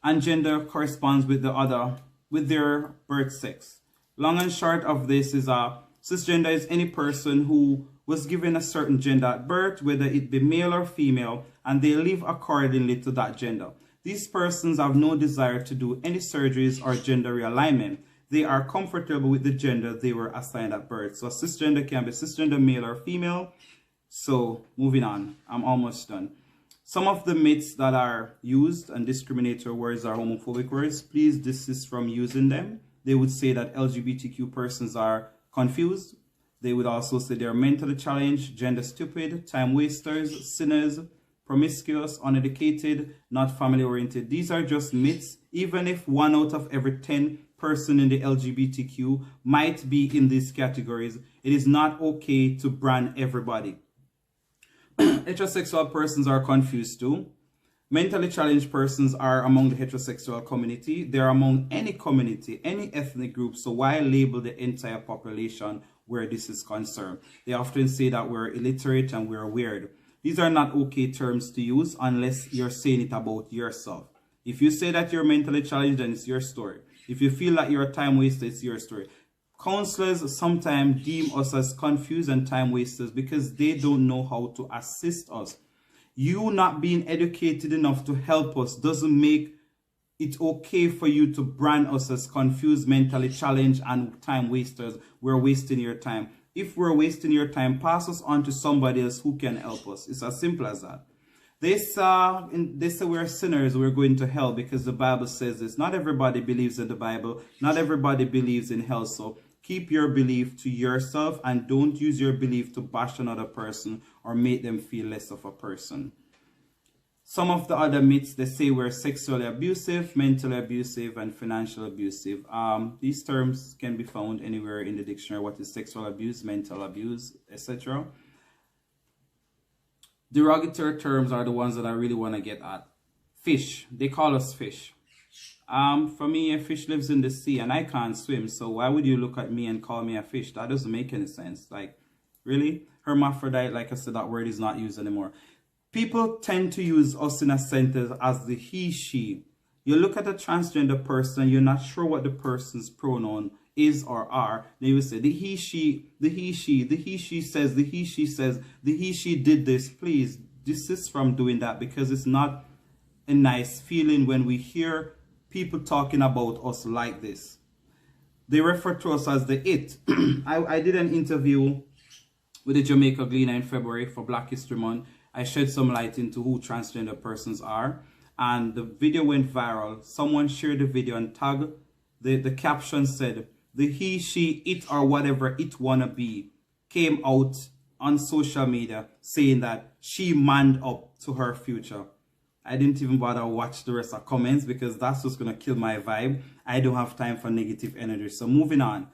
and gender corresponds with the other, with their birth sex. Long and short of this is cisgender is any person who was given a certain gender at birth, whether it be male or female, and they live accordingly to that gender. These persons have no desire to do any surgeries or gender realignment. They are comfortable with the gender they were assigned at birth. So cisgender can be cisgender male or female. So moving on, I'm almost done. Some of the myths that are used and discriminatory words are homophobic words. Please desist from using them. They would say that LGBTQ persons are confused. They would also say they're mentally challenged, gender stupid, time wasters, sinners, promiscuous, uneducated, not family oriented. These are just myths. Even if 1 out of every 10 person in the LGBTQ might be in these categories, it is not okay to brand everybody. Heterosexual persons are confused too. Mentally challenged persons are among the heterosexual community. They're among any community, any ethnic group. So why label the entire population where this is concerned? They often say that we're illiterate and we're weird. These are not okay terms to use unless you're saying it about yourself. If you say that you're mentally challenged, then it's your story. If you feel that you're a time waster, it's your story. Counselors sometimes deem us as confused and time wasters because they don't know how to assist us. You not being educated enough to help us doesn't make it okay for you to brand us as confused, mentally challenged, and time wasters. We're wasting your time. If we're wasting your time, pass us on to somebody else who can help us. It's as simple as that. They say we're sinners, we're going to hell because the Bible says this. Not everybody believes in the Bible. Not everybody believes in hell. So keep your belief to yourself and don't use your belief to bash another person or make them feel less of a person. Some of the other myths, they say we're sexually abusive, mentally abusive, and financially abusive. These terms can be found anywhere in the dictionary. What is sexual abuse, mental abuse, etc. Derogatory terms are the ones that I really want to get at. Fish. They call us fish. For me, a fish lives in the sea and I can't swim. So why would you look at me and call me a fish? That doesn't make any sense. Like, really? Hermaphrodite, like I said, that word is not used anymore. People tend to use us in a sentence as the he, she. You look at a transgender person, you're not sure what the person's pronoun is or are. Then you will say, the he, she, the he, she, the he, she says, the he, she says, the he, she did this. Please desist from doing that because it's not a nice feeling when we hear people talking about us like this. They refer to us as the it. I did an interview with the Jamaica Gleaner in February for Black History Month. I shed some light into who transgender persons are. And the video went viral. Someone shared the video and tagged, the caption said, the he, she, it, or whatever it wanna be came out on social media saying that she manned up to her future. I didn't even bother watch the rest of comments because that's just gonna kill my vibe. I don't have time for negative energy. So moving on.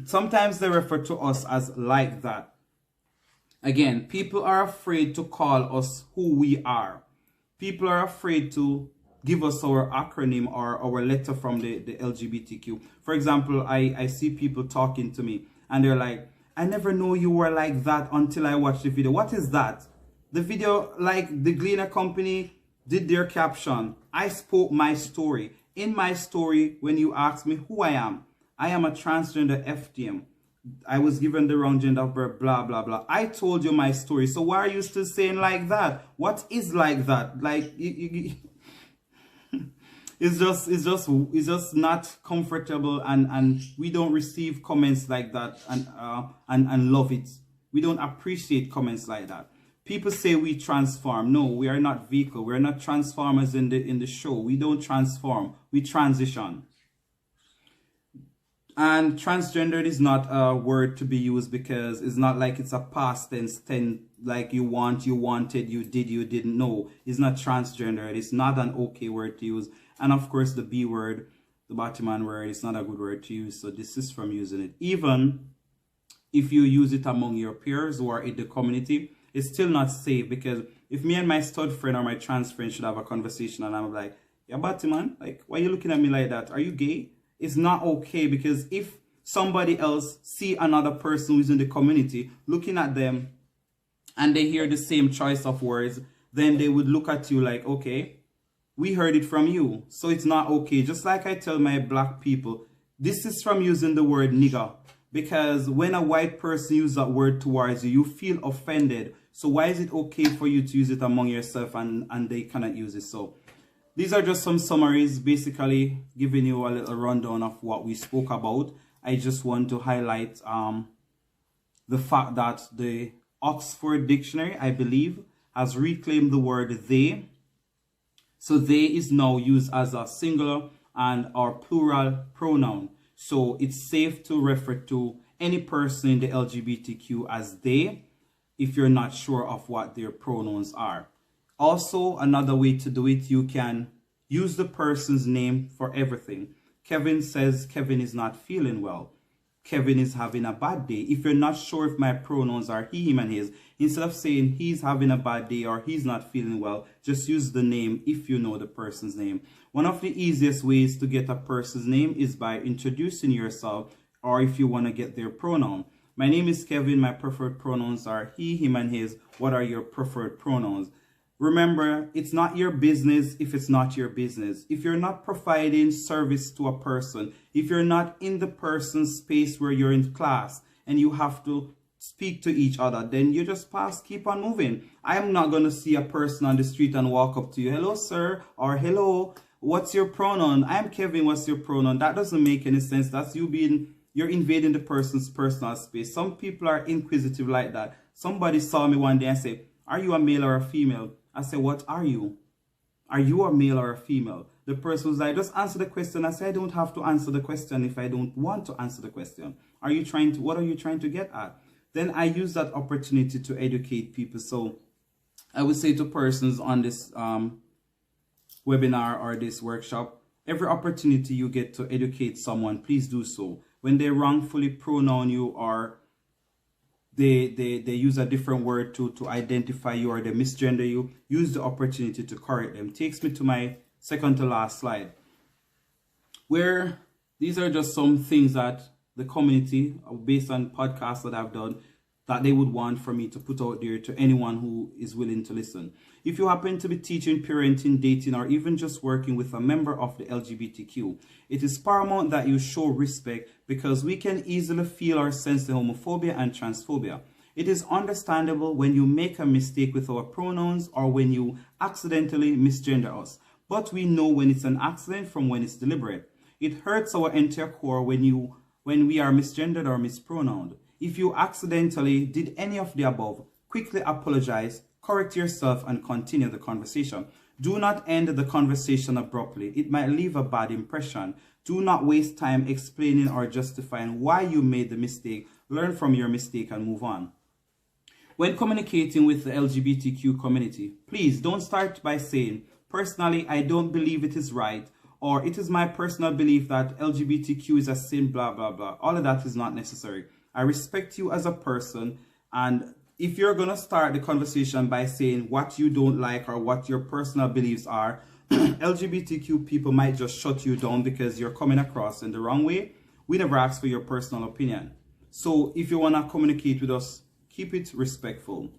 Sometimes they refer to us as like that. Again, people are afraid to call us who we are. People are afraid to give us our acronym or our letter from the LGBTQ. For example, I see people talking to me and they're like, I never know you were like that until I watched the video. What is that? The video, like the Gleaner Company did their caption. I spoke my story. In my story, when you asked me who I am a transgender FTM. I was given the wrong gender of birth, blah, blah, blah. I told you my story. So why are you still saying like that? What is like that? Like, it's just not comfortable, and we don't receive comments like that and love it. We don't appreciate comments like that. People say we transform. No, we are not vehicle. We are not transformers in the show. We don't transform. We transition. And transgendered is not a word to be used because it's not like it's a past tense, like you want, you wanted, you did, you didn't know. It's not transgendered. It's not an okay word to use. And of course, the B word, the Batman word, it's not a good word to use. So desist from using it. Even if you use it among your peers who are in the community, it's still not safe because if me and my stud friend or my trans friend should have a conversation and I'm like, yeah, Batman, like, why are you looking at me like that? Are you gay? It's not okay because if somebody else see another person who's in the community looking at them and they hear the same choice of words, then they would look at you like, okay, we heard it from you. So it's not okay. Just like I tell my black people, this is from using the word nigger. Because when a white person uses that word towards you, you feel offended. So why is it okay for you to use it among yourself and they cannot use it? So these are just some summaries, basically giving you a little rundown of what we spoke about. I just want to highlight the fact that the Oxford Dictionary, I believe, has reclaimed the word they. So they is now used as a singular and our plural pronoun. So it's safe to refer to any person in the LGBTQ as they if you're not sure of what their pronouns are. Also, another way to do it, you can use the person's name for everything. Kevin says Kevin is not feeling well. Kevin is having a bad day. If you're not sure if my pronouns are he, him, and his, instead of saying he's having a bad day or he's not feeling well, just use the name if you know the person's name. One of the easiest ways to get a person's name is by introducing yourself, or if you want to get their pronoun. My name is Kevin. My preferred pronouns are he, him, and his. What are your preferred pronouns? Remember, it's not your business if it's not your business. If you're not providing service to a person, if you're not in the person's space where you're in class and you have to speak to each other, then you just pass, keep on moving. I am not going to see a person on the street and walk up to you, hello, sir, or hello, what's your pronoun? I'm Kevin, what's your pronoun? That doesn't make any sense. That's you're invading the person's personal space. Some people are inquisitive like that. Somebody saw me one day and said, are you a male or a female? I said, what are you? Are you a male or a female? The person was like, just answer the question. I said, I don't have to answer the question if I don't want to answer the question. What are you trying to get at? Then I use that opportunity to educate people. So I would say to persons on this webinar or this workshop, every opportunity you get to educate someone, please do so. When they wrongfully pronoun you or they use a different word to identify you or they misgender you, use the opportunity to correct them. Takes me to my second to last slide, where these are just some things that the community, based on podcasts that I've done, that they would want for me to put out there to anyone who is willing to listen. If you happen to be teaching, parenting, dating, or even just working with a member of the LGBTQ, it is paramount that you show respect, because we can easily feel or sense the homophobia and transphobia. It is understandable when you make a mistake with our pronouns or when you accidentally misgender us, but we know when it's an accident from when it's deliberate. It hurts our entire core when we are misgendered or mispronounced. If you accidentally did any of the above, quickly apologize, correct yourself, and continue the conversation. Do not end the conversation abruptly. It might leave a bad impression. Do not waste time explaining or justifying why you made the mistake. Learn from your mistake and move on. When communicating with the LGBTQ community, please don't start by saying, personally, I don't believe it is right, or it is my personal belief that LGBTQ is a sin, blah, blah, blah. All of that is not necessary. I respect you as a person, and if you're going to start the conversation by saying what you don't like or what your personal beliefs are, LGBTQ people might just shut you down because you're coming across in the wrong way. We never ask for your personal opinion. So if you want to communicate with us, keep it respectful.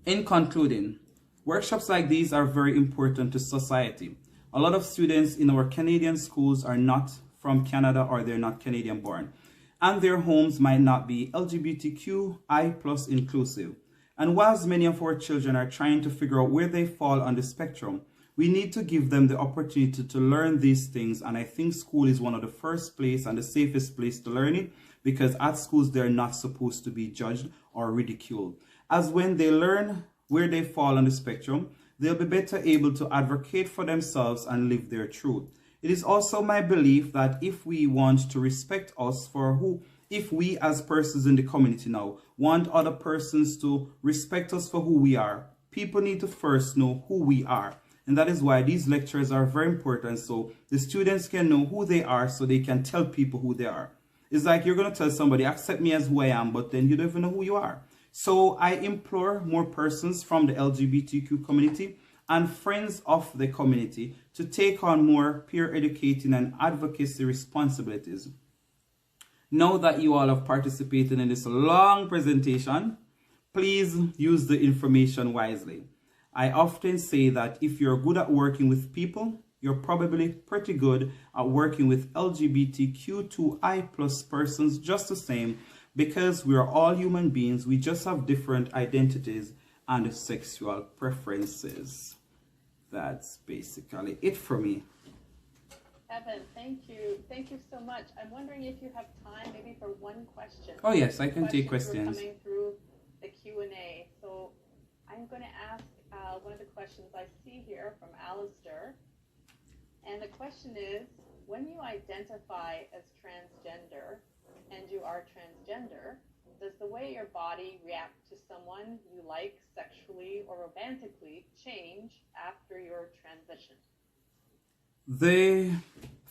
In concluding, workshops like these are very important to society. A lot of students in our Canadian schools are not from Canada, or they're not Canadian born, and their homes might not be LGBTQI+ inclusive. And whilst many of our children are trying to figure out where they fall on the spectrum, we need to give them the opportunity to learn these things. And I think school is one of the first place and the safest place to learn it, because at schools they're not supposed to be judged or ridiculed. As when they learn where they fall on the spectrum, they'll be better able to advocate for themselves and live their truth. It is also my belief that if we want to respect us for if we as persons in the community now want other persons to respect us for who we are, people need to first know who we are. And that is why these lectures are very important, so the students can know who they are so they can tell people who they are. It's like you're going to tell somebody, accept me as who I am, but then you don't even know who you are. So I implore more persons from the LGBTQ community and friends of the community to take on more peer educating and advocacy responsibilities. Now that you all have participated in this long presentation, please use the information wisely. I often say that if you're good at working with people, you're probably pretty good at working with LGBTQ2I+ persons just the same, because we are all human beings. We just have different identities and sexual preferences. That's basically it for me. Kevin, thank you. Thank you so much. I'm wondering if you have time maybe for one question. Oh yes, I can take questions. Coming through the Q&A. So I'm going to ask one of the questions I see here from Alistair. And the question is, when you identify as transgender and you are transgender, does the way your body react to someone you like sexually or romantically change after your transition? The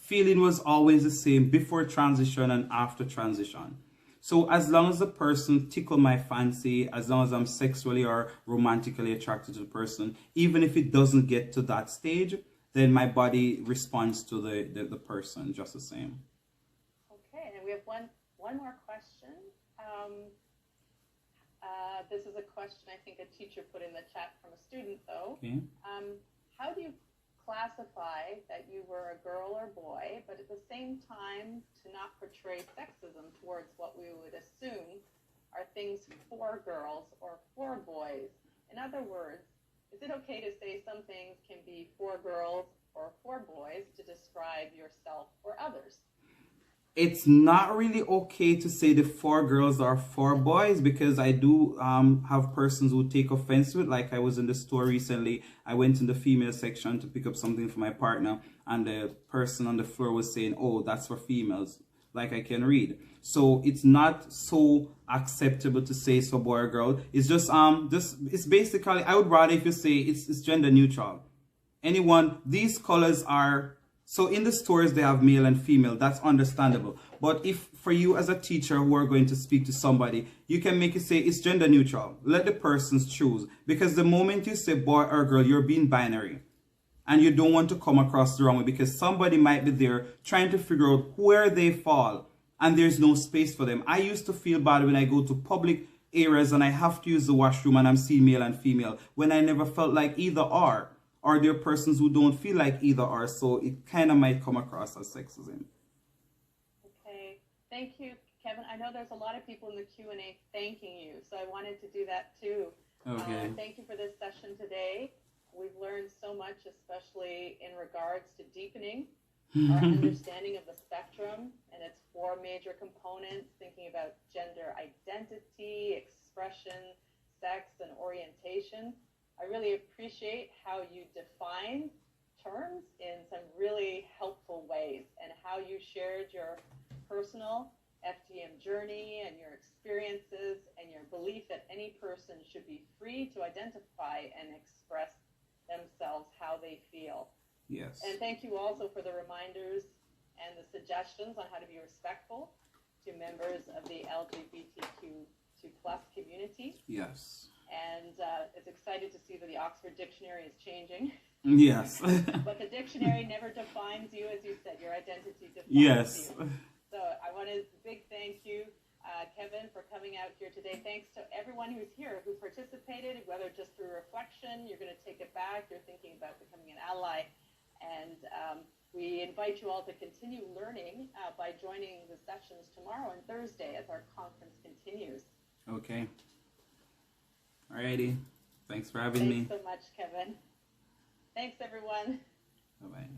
feeling was always the same before transition and after transition. So as long as the person tickle my fancy, as long as I'm sexually or romantically attracted to the person, even if it doesn't get to that stage, then my body responds to the person just the same. Okay, and we have one more question. This is a question I think a teacher put in the chat from a student, though. Okay. How do you classify that you were a girl or boy, but at the same time to not portray sexism towards what we would assume are things for girls or for boys? In other words, is it okay to say some things can be for girls or for boys to describe yourself or others? It's not really okay to say the for girls are for boys, because I do have persons who take offense to it. Like I was in the store recently, I went in the female section to pick up something for my partner, and the person on the floor was saying, oh, that's for females, like I can read. So it's not so acceptable to say it's for boy or girl. It's just it's basically, I would rather if you say it's gender neutral. Anyone, these colors are, so in the stores they have male and female, that's understandable. But if for you as a teacher who are going to speak to somebody, you can make it say it's gender neutral. Let the persons choose. Because the moment you say boy or girl, you're being binary. And you don't want to come across the wrong way, because somebody might be there trying to figure out where they fall, and there's no space for them. I used to feel bad when I go to public areas and I have to use the washroom and I'm seeing male and female, when I never felt like either or there are persons who don't feel like either or, so it kind of might come across as sexism. Okay, thank you, Kevin. I know there's a lot of people in the Q&A thanking you, so I wanted to do that too. Okay. Thank you for this session today. We've learned so much, especially in regards to deepening our understanding of the spectrum and its four major components, thinking about gender identity, expression, sex, and orientation. I really appreciate how you define terms in some really helpful ways, and how you shared your personal FGM journey and your experiences and your belief that any person should be free to identify and express themselves how they feel. Yes. And thank you also for the reminders and the suggestions on how to be respectful to members of the LGBTQ2+ community. Yes. And it's excited to see that the Oxford Dictionary is changing. Yes. But the dictionary never defines you, as you said. Your identity defines Yes. you. So I want to big thank you, Kevin, for coming out here today. Thanks to everyone who's here, who participated, whether just through reflection, you're going to take it back, you're thinking about becoming an ally. And we invite you all to continue learning by joining the sessions tomorrow and Thursday as our conference continues. Okay. Alrighty. Thanks for having me. Thanks so much, Kevin. Thanks, everyone. Bye-bye.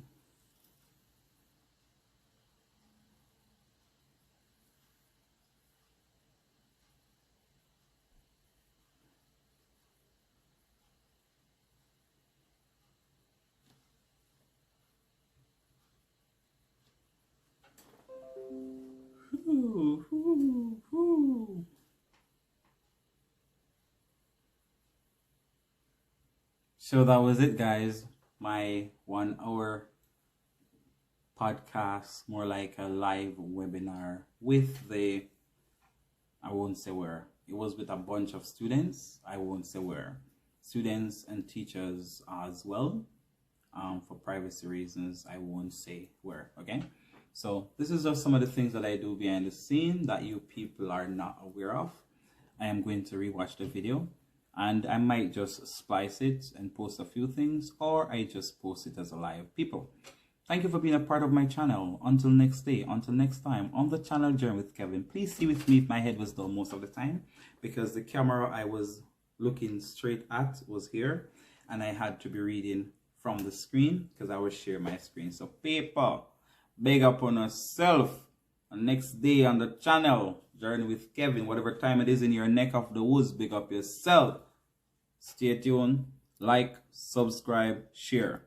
Ooh, ooh, ooh. So that was it, guys. My 1 hour podcast, more like a live webinar with I won't say where. It was with a bunch of students. I won't say where. Students and teachers as well. For privacy reasons, I won't say where, okay? So this is just some of the things that I do behind the scene that you people are not aware of. I am going to rewatch the video, and I might just splice it and post a few things, or I just post it as a live people. Thank you for being a part of my channel. Until next day, until next time, on the channel Journey with Kevin. Please see with me if my head was down most of the time, because the camera I was looking straight at was here, and I had to be reading from the screen because I will share my screen. So people, big up on yourself. And next day on the channel Journey with Kevin, whatever time it is in your neck of the woods, big up yourself. Stay tuned, like, subscribe, share.